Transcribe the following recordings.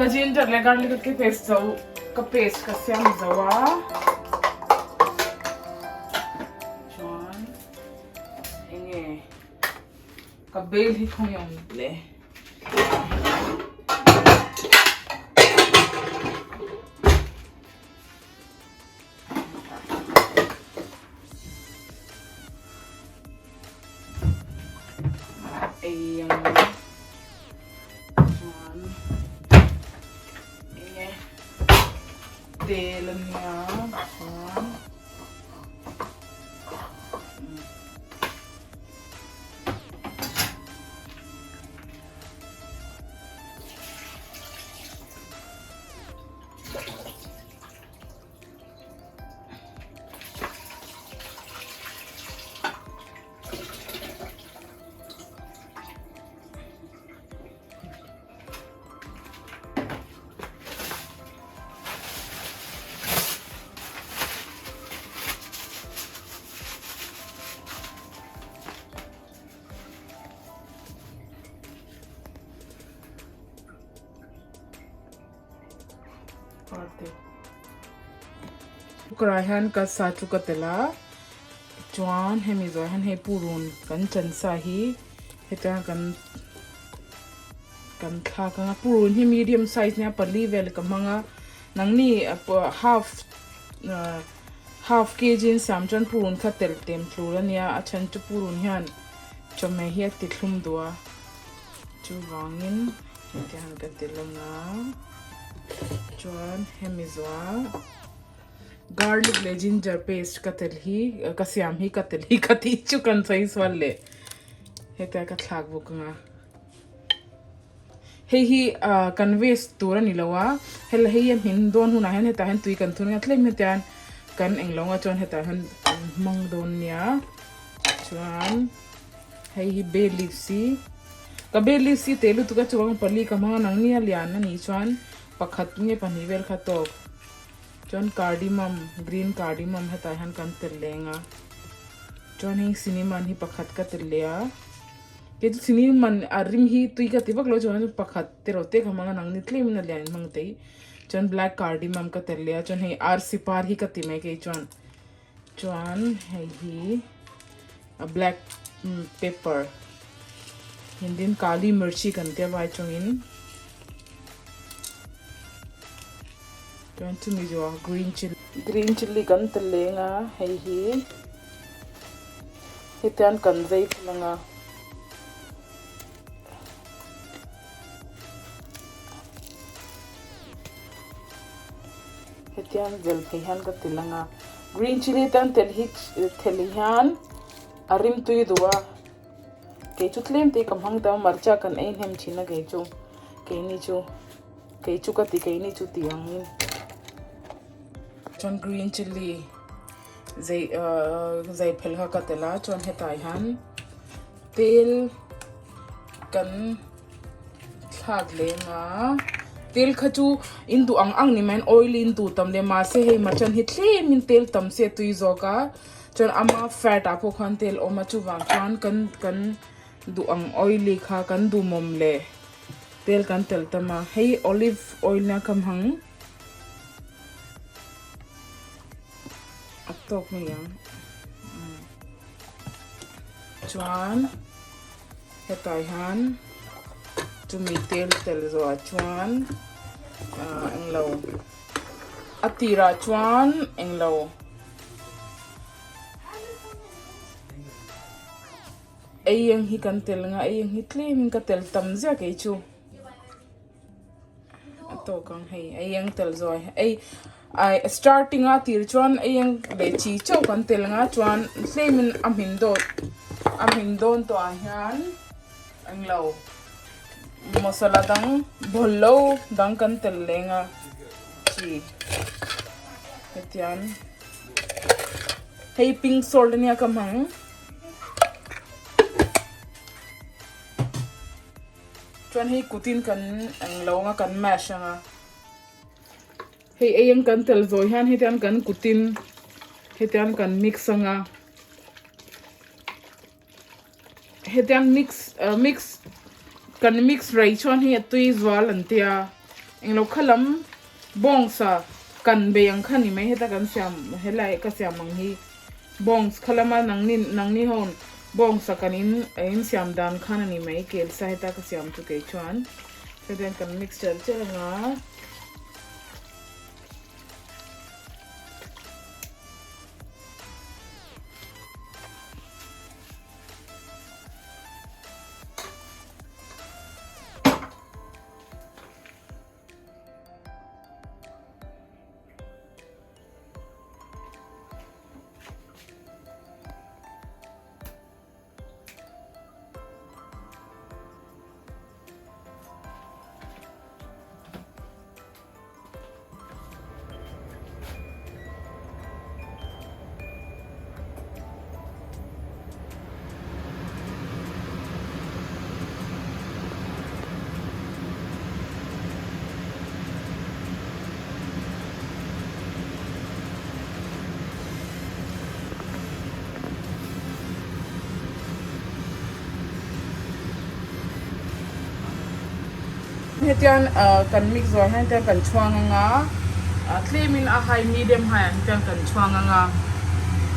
ka ginger le garlic ka paste zo ka paste ka siam zawa chuan enge ka bel hi khong yong le तेल niya Ukrahan ka sa chukatela chuan he Mizo han he purun kan chan sa hi heta kan kha ka purun hi medium size nya pali vel ka manga nangni half kg sam chan purun kha tel tem flura nia achan chu purun hian chome hi ti thlum duwa chu wangin heta han ka telanga chuan he Mizo garlic le ginger paste katel hi ka siam hi katel hi kati chu kan size walle heta ka thak bukanga hi conveys tura ni lawa hel hi em hin don huna hen heta hen tui kan thun atlem hetan kan englonga chon heta hen mang don nia chuan hi bay leaf si ka bay leaf si telu tu ka chuang pali ka ma nang nia lian na ni chuan pakhat nge pani vel kha to chuan cardamom green cardamom heta han kan tel lenga chuan hi cinnamon hi pakhat ka tel lea ke cinnamon arim hi tui ka tibak lo chuan pakhat te rote ka manga nang ni tlim na lian mang tei chuan black cardamom ka tel lea chuan hi sipar hi ka ti me ke chuan hi a black pepper hindin kali mirchi kan te vai chungin chuan chu Mizo green chili kan tel lenga hi hetian kan zai phulanga hetian vel pheihan ka tilanga green chili tan tel hi thelihan arim tui duwa ke chu tlem te kamhang ta marcha kan ein hem china ke chu ka ti ke ni chu tiangin chuan green chili zai phelha ka tela chuan hetai han tel kan thak lenga tel khachu indu ang ni man oil indu tamle ma se he machan hi thlem in tel tam se tui zoka chuan ama fat apo khan tel oma chu wang chuan kan du ang oily kha kan du mom le tel kan tel tama hei olive oil na kam hang tok mi yang chuan hetai han chumi tel zo chuan englo atira chuan englo ayang hi kan tel nga ayang hi tlem ka tel tam zia ke chu to kang hei ayang tel zo ai starting a tir chuan ayang le chi chau kan tel nga chuan tlemin amhin don to a hian anglo masala dang bollo dang kan tel lenga chi hetian hei pink salt nia kamang chuan hei kutin kan anglo nga kan mash nga hei ayang kan tel zoi han hetian kan kutin hetian kan mix nga hetian mix kan mix rai chuan hi tui zwal an tia eng lo khalam bongsa kan be ang khani mai heta kan siam helai ka siam mang hi bongs khalama nangni hon bongsa kanin in siam dan khana ni mai kel sa heta ka siam tu ke chuan so then kan mixture chelanga hetian kan mix zo hetian kan chuang nga tlemin a high medium high hetian kan chuang nga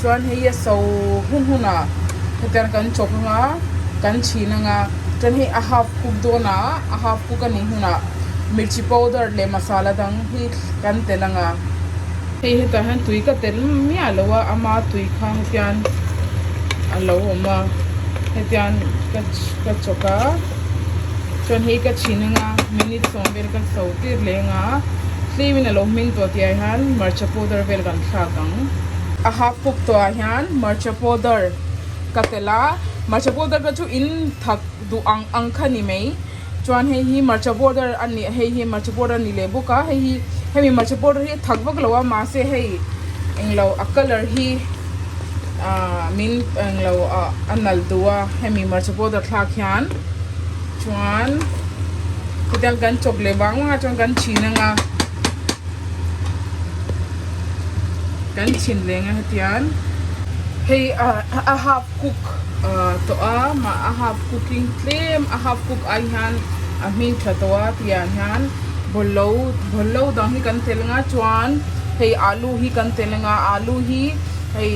chuan hei so huna hetian kan chop nga kan china nga chuan hei a half cook do na a half cook ani huna mirchi powder le masala dang hi kan telanga hei heta han tui ka tel mi alowa ama tui kha hetian alo ma hetian ka choka chuan hei ka china nga minute som vel kan sautir le nga tlemin alo min to ti ai han marcha powder vel kan thakang a half cook to ai han marcha powder katela marcha powder ka chu in thak du ang khani mai chuan hei hi marcha powder ani hei hi marcha powder ni le buka hei marcha powder hi thak bak lawa ma se hei englo a color hi min englo anal duwa hei marcha powder thak hian chuan kita gan chop le bang nga chuan gan china nga gan chin le nga hetian hei a half cook to ma a half cooking claim a half cook ai han a min thatwa tian han bollo dang hi kan tel nga chuan hei alu hi kan tel nga alu hi hei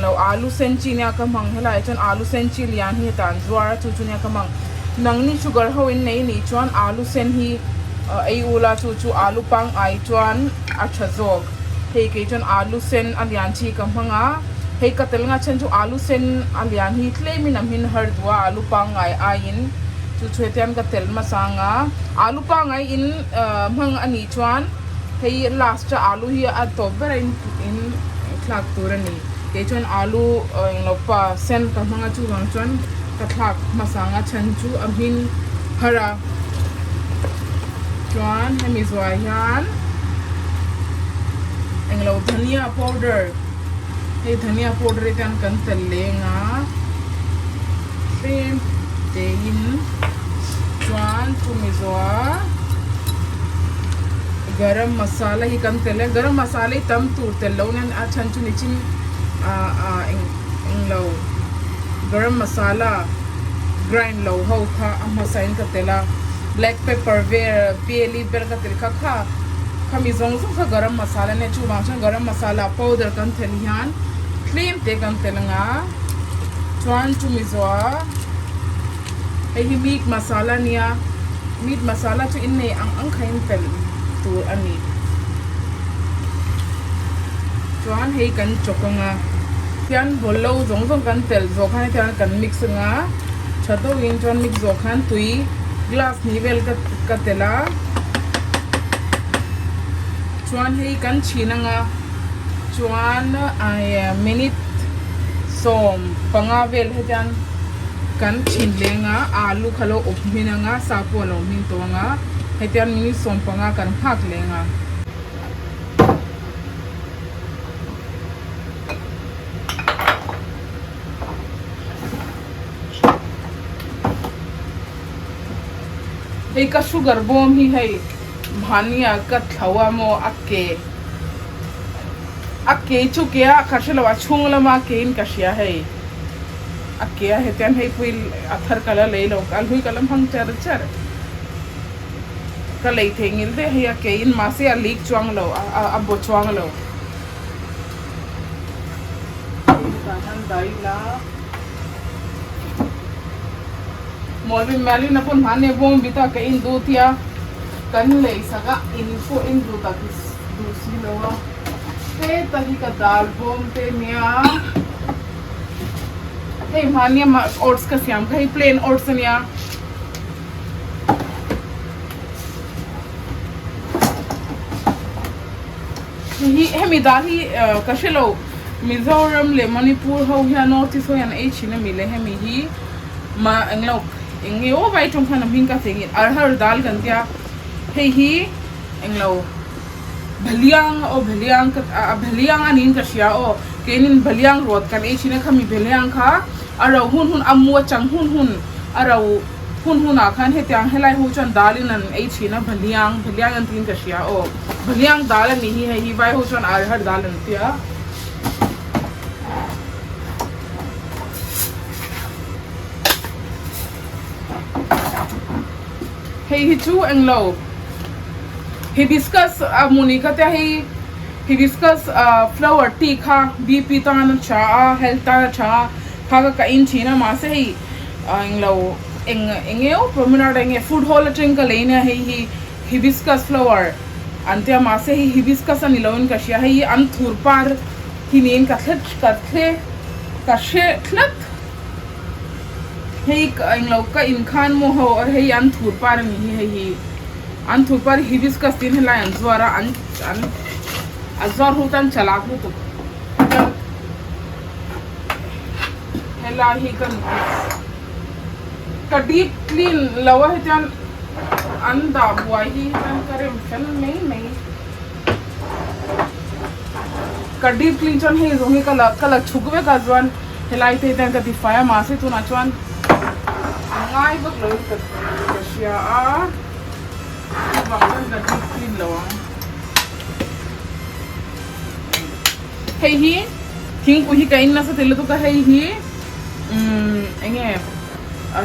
lo alu sen chi nya ka mang helai chuan alu sen chi lian hi tan zwara chu chu nya ka mang nangni sugar ho in nei ni chuan alu sen hi ai ula chu alu pang ai chuan a thazok hei ke chuan alu sen alian chi ka manga hei ka tel nga chen chu alu sen alian hi tlemin am hin har duwa alu pang ai ain chu chhetian ka tel ma sanga alu pang ai in mang ani chuan hei last cha alu hi a to berin in thlak turani ke chuan alu no pa sen ka manga chu gang chuan kathak masanga chanchu amin hara chuan hemi zoi hian englo dhania powder hei dhania powder kan tel le nga trim tein chuan chumi zoa garam masala hi kan tel garam masala tam tur tel lo nan a chanchu ni chin englo garam masala grind low ho kha amma sain ka tela black pepper peli ber ka tel kha khami zong kha garam masala ne chu bang chan garam masala powder kan thel hian cream te kan tel nga chuan chu mi zo hi meat masala nia meat masala chu in nei ang khain tel tur ani chuan hei kan chokanga pian bollo zong kan tel zo khan tian kan mix nga chado in chuan mix zo khan tui glass nivel ka tela chuan hei kan china nga chuan ai minute som panga vel hejan kan chin le nga alu khalo opmina nga sapo lo min to nga hetian minute som panga kan hak le nga hei ka sugar bomb hi hei bhania ka thawa mo akke chu kya khashla wa chungla ma kein ka sia hei akke hetian hei puil athar kala leilo kal hui kalam hang char ka lei thengil de hia kein ma se a lik chuang lo a bo chuang lo ta han dai la moi bi mali na pon han ne bom bita kein du tia kan lei saga in fo in du ta kis du si lo wa te tahi ka dal bom te nia hey mania ma oats ka siam ka hi plain oats nia hi hemi dal hi kashelo Mizoram le Manipur ho hia notice ho yan e china mi le hemi hi ma englo engge o vai tong khana bingka thengin arhar dal kan tia hei hi englo bhaliang anin ka sia o kenin bhaliang rot kan e china khami bhaliang kha arau hun amwa chang hun arau hun a khan he tyang helai hu chan dalin an e china bhaliang an tin ka sia o bhaliang dal ni hi hei vai hu chan arhar dal an tia hey hi chu englo hibiscus monica ta hi hibiscus flower tea kha bp tan cha health ta cha kha ka in china ma se hi englo engeo promenade enge food hall drink ka leina hi hibiscus flower ante ma se hi hibiscus ani loin ka sia hi an thur par hinin ka she thlat hey englo ka in khan mo ho hey an thur par ni hi an thur par hibiscus tin hela an zwara an azor hutan chalak hu tu hela hi kan ka deep clean lawa hitan an da buai hi kan karem kan mai ka deep clean chon he zo hi kala chukwe ka zwan helai te tan ka di fire ma se tu na chon ngai bak lo ka sia a bang kan ka deep clean lawa hey hi thing ku hi kain na sa telu tu ka hey hi enge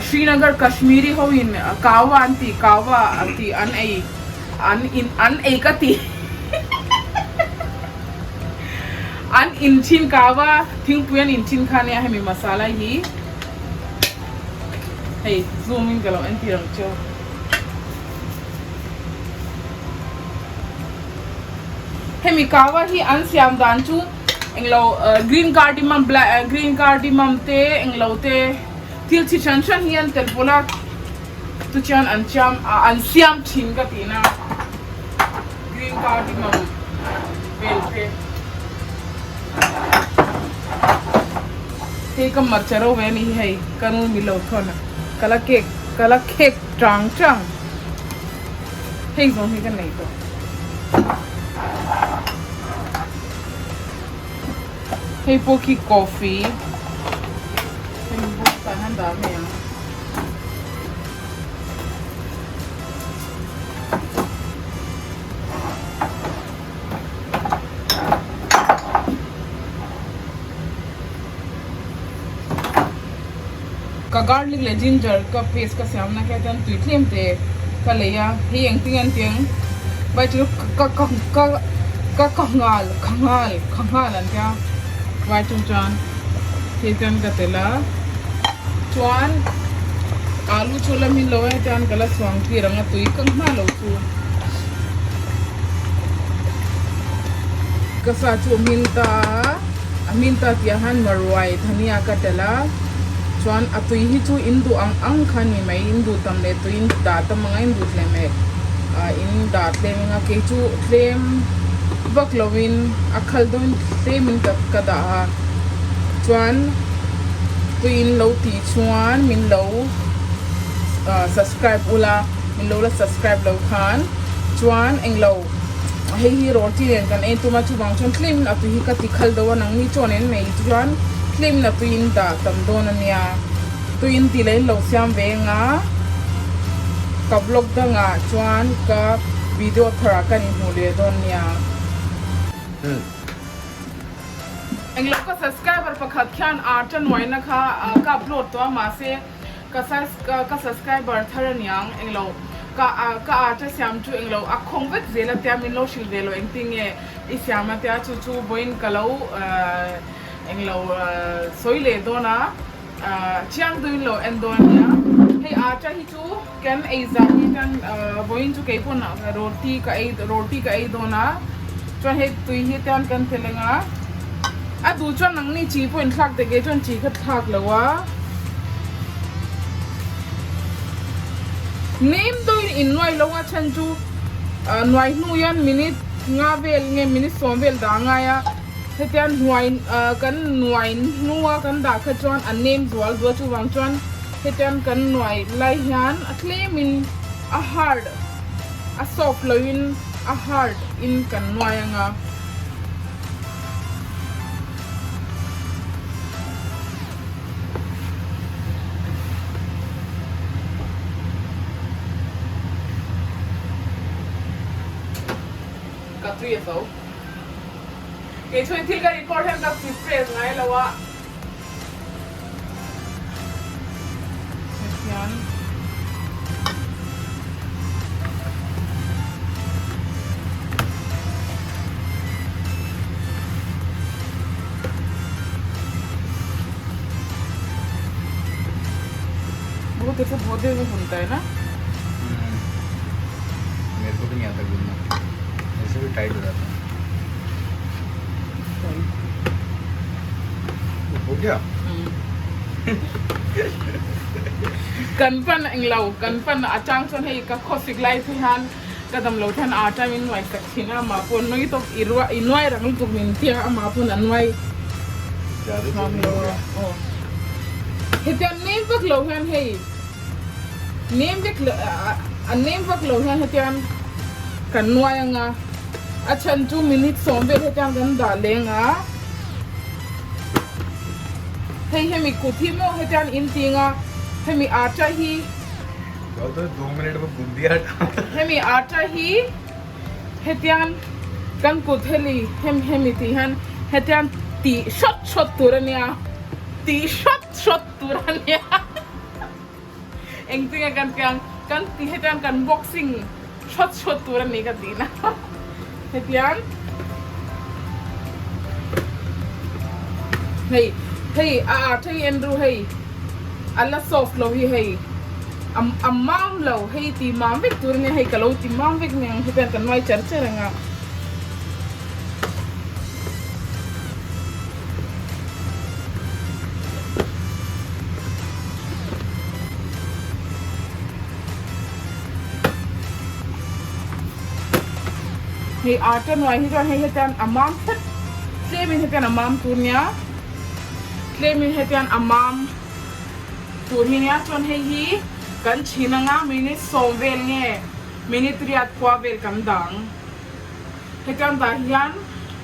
Srinagar Kashmiri ho in kawa anti an ei ka ti an inchin kawa thing puyan inchin khane ha mi masala hi hey zoom in kalo anti rang cho he mi kawa hi an siam dan chu englo green cardamom te englo te til chi chan hian tel pola tu chan an siam thin ka tina green cardamom bel te he kam marcharo ve ni hai kanu milo thona kala cake chang hey zo hi kan nei to hey poki coffee han dami yan ka garlic le ginger ka paste ka samna kya tan tuitlim te ka leya hi ang tiang bai chu ka khangal an kya bai chu chan he tan ka tela chuan alu chola min lo hai chan kala swang pi ranga tui kang ma lo chu ka sa chu minta tiahan marwai dhania ka tela chuan atui hi chu indu ang khani mai indu tam le tuin da tam mangai indu tle me in da tle nga ke chu tlem baklovin akhal don tlem in ka da chuan tuin lo ti chuan min lo subscribe ula min lo la subscribe lo khan chuan englo hei hi roti len kan e tuma chu bang chon tlem atu hi ka ti khal do nang ni chon en mei chuan tlem na tuin da tam don ania tuin ti le lo siam ve nga ka blog da nga chuan ka video thara kan ni mu le don nia englo ka subscriber pakhat khan artan waina ka upload to ma se ka subscriber tharan yang englo ka cha siam chu englo a khong vek zela tia min lo shil velo engting e I siam tia chu boin kalau englo soile dona chiang duin lo endonia hey acha hi chu kan ei zam hi kan boin chu kai pon roti ka ei dona cho he tui hi tan kan telenga a du chon nang ni chi point thak te ge chon chi khat thak lawa name do in noi lawa chan chu noi nu yan minute nga vel nge minute som vel da nga ya hetian noi kan noi nuwa kan da kha chon a name zwal do chu wang chon hetian kan noi lai hian a claim in a hard a soft loin a hard in kan noi anga katri so ke choi thil ka record hem da phrase ngai lawa yan बहुत देर में भूनता है ना मेरे को भी नहीं आता भूनना ऐसे भी टाइट हो जाता है हो गया Kanpan ang law, kanpan na atang son hey kakosig lai pihan kadam law tan ata min wai saksina mapon no ito inwai rang tuk min tia mapon anwai ज़्यादा तो नहीं हो गया oh hetian name bak law han hey name bak law han hetian kanwai anga achan 2 minutes sombe hetian kan dalenga hey hemi kuthimo hetian intinga hemi acha hi तो 2 minute में भून दिया hemi acha hi hetian kan kutheli hemi tihan hetian ti shot turania engtinga kan ti hetian kan boxing shot turani ka dina hetian hey acha hi endru hey alla soft lo hi hey mam lo hey ti mam vek turne hey kalau ti mam vek nang hetian kan mai charanga hey ata noi hi ron hey hetian amam thet klemin hetian amam turnya klemin hetian amam turnya chon hey hi kan chinanga minute somvel nge minute riat kwa vel kan dang hetian da hian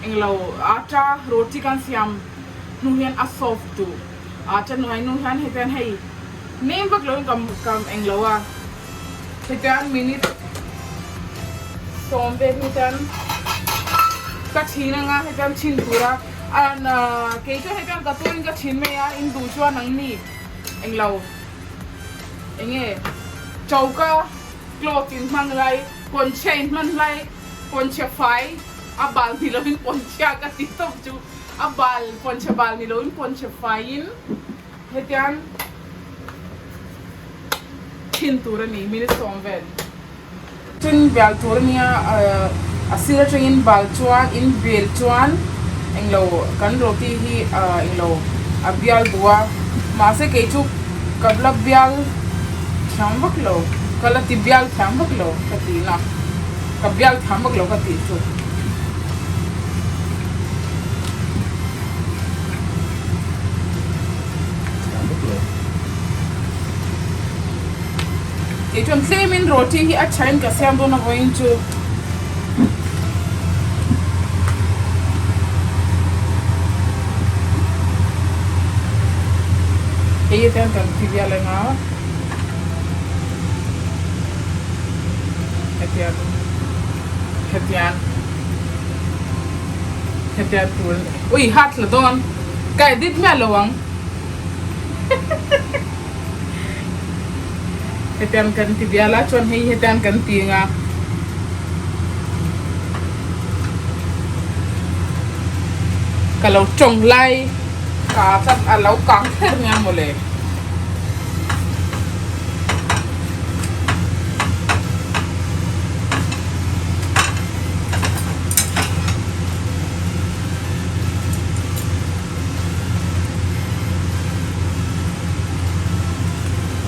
englo ata roti kan siam nu hian a soft tu ata noi nu hian hetian hey nem bak lo kam englo a hetian minute somvel hetian ka chinanga hetian chin tura an ke cho hetian ka tuin ka chin me ya in du chwa nang ni englo enge chauka clothing mang lai pon chain man lai pon che fai abal ni loin pon cha ka ti top chu abal pon che bal ni loin pon che fai in hetian chin tura ni mi somvel tin bal tura nia asira train bal chuan in bel chuan englo kan roti hi englo abial dua ma se ke chu kabla bial thambak lo kala ti bial thambak lo kati na ka bial thambak lo kati chu e chon claim in roti hi a chain ka siam do na going to e ten kan ti bial nga hetian tur ui hat la don kai dit me lawang hetan kan ti biala chuan hei hetan kan ti nga kalau chong lai ka chat a lo kang ther nga mole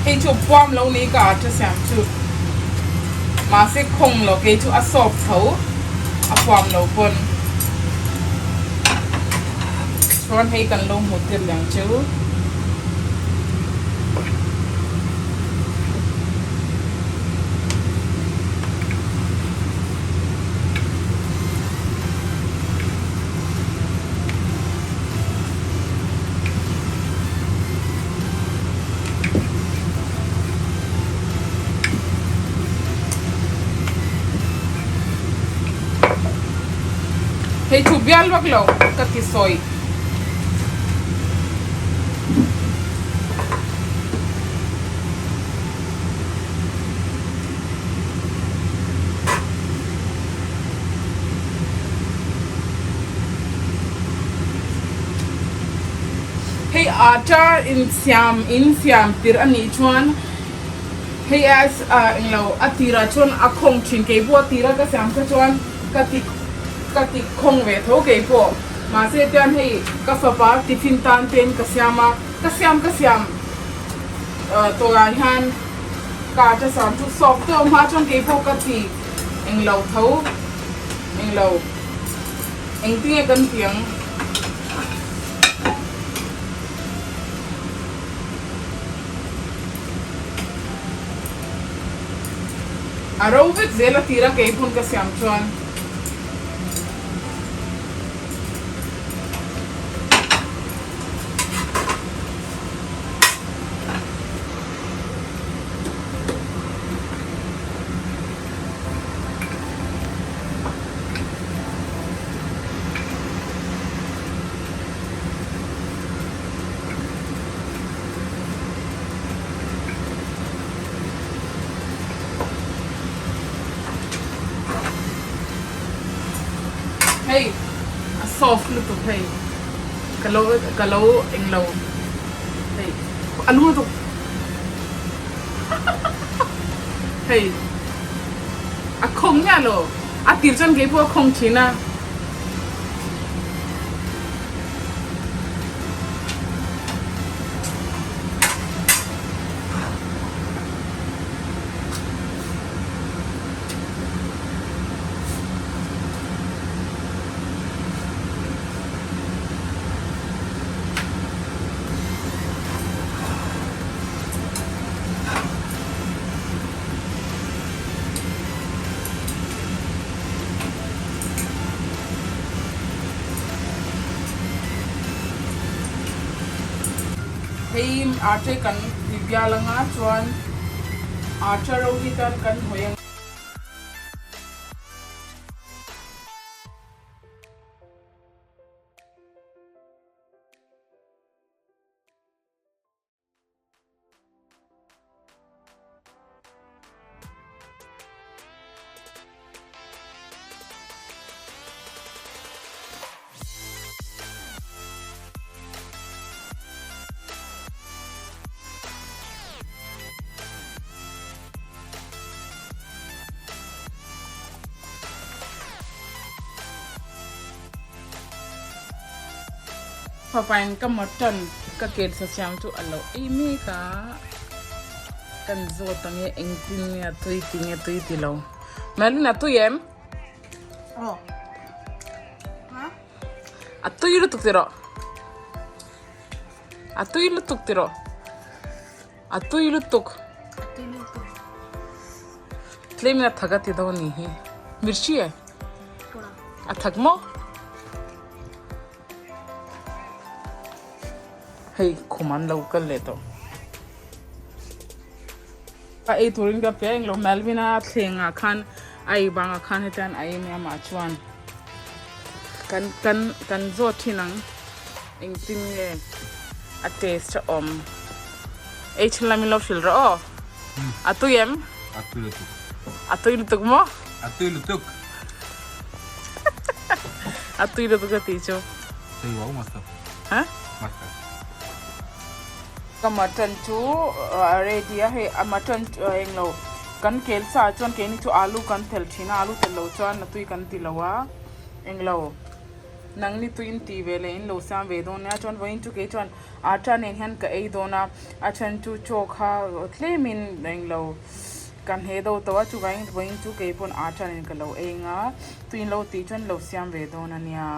hei chu pom lo ni ka cha sam chu ma se khong lo ke chu a sop tho a pom lo pon chuan hei kan lo mu tir lang chu hei chu bial wak lo ka ti soi hei atar in Siam tir ani chuan hei as in lo atira chuan a khong thin ke bo tira ka Siam ka chuan ka ti khong ve tho ke po ma se tian hei ka fa pa tiffin tan ten ka Siam to ga han ka cha sam chu sok to ma chuan ke po ka ti in lo tho in lo eng ti kan tiang arovit zela tira ke pun ka Siam chuan hey a soft little hey kalau eng lo hey anu to hey a khong nya lo a tir chan ge po khong china hei ate kan bibya langa chuan acha ro hi kan hoyang papain ka mutton ka ket sa Siam tu alo mi ka kan zo tange engtin ya tui ti lo melina tu yem Oh. Ha? atu ilu tuk tiro atu ilu tuk tlem na thaga ti do ni hi mirchi hai थोड़ा athak mo hey khuman local le to ai turin ka peng lo melvina thenga khan ai banga khan hetan ai me ma chuan kan zo thinang engtin nge a taste om ei chhlami lo shil ro Atu em? Atu lutuk. Atu ilutuk mo? Atu lutuk. Atu ilutuk ka ticho. Say wow, masta. Ha? Masta. Ka mutton chu ready hai mutton englo kan kel sa chon ke ni chu alu kan thel thina alu tel lo chuan na tui kan ti lawa englo nang ni tuin ti vele in lo sam ve don ya chon voin chu ke chon acha nen han ka ei dona achan chu chokha tlemin englo kan he do to chu gain voin chu ke pon acha nen ka lo enga tuin lo ti chon lo sam ve don ania